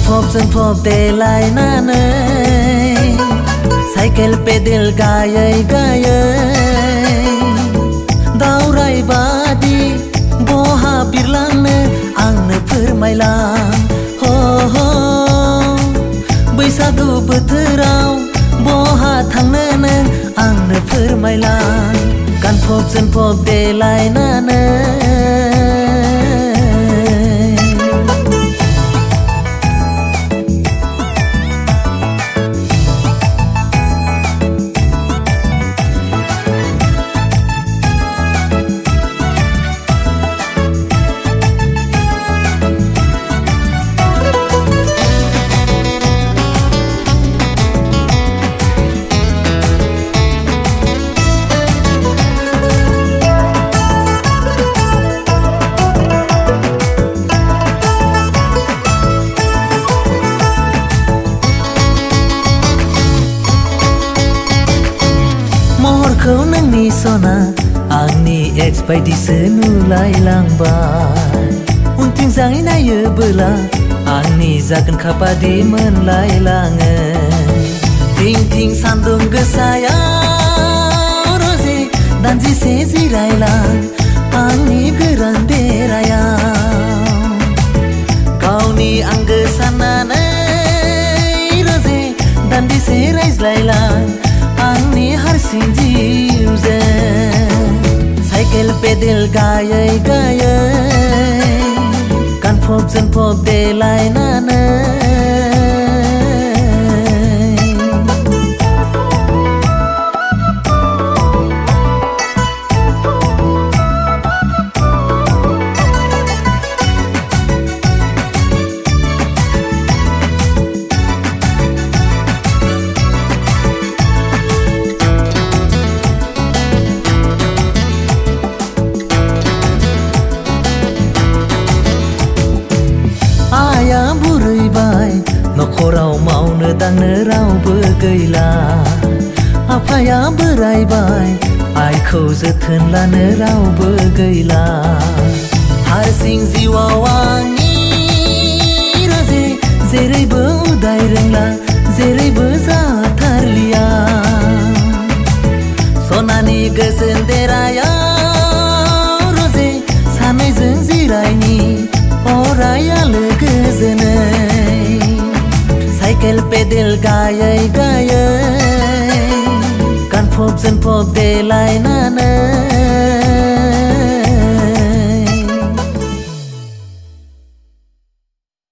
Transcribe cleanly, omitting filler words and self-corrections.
गानफब जोमफब देलायनानै cycle pedal गायै गायै दावराय बादि बहा बिरलांनो आंनो फोरमायलां हो हो बैसागु बोथोराव बहा थांनो नों आंनो फोरमायलां गानफब जोमफब देलायनानै महरखौ नोंनि सना आंनि एक्स बायदिसो नुलायलांबाय उनथिंजाय नायोबोला आंनि जागोन खाबादि मोनलायलाङो थिं थिं सान्दुं गोसायाव रजे दानजिसे जिरायलां आंनि गोरान देरायाव गावनि आंगो साननानै रजे दान्दिसे रायज्लायलां आंनि हारसिं जिउजों साइकेल पेडेल गायै गायै गानफब जोमफब देलायनानै आया बुरैबाय नखराव मावनो दांनो रावबो गैला आफाया बोरायबाय आइखौ जोथोन लानो रावबो गैला हारसिं जिउआव आंनि रजे जेरैबो उदाय रोंला जेरैबो जाथारलिया सनानि गोजोन देरायाव रजे सानैजों जिरायनि अराया लोगोजोनै साइकेल पेडेल गायै गायै गानफब जोमफब देलायनानै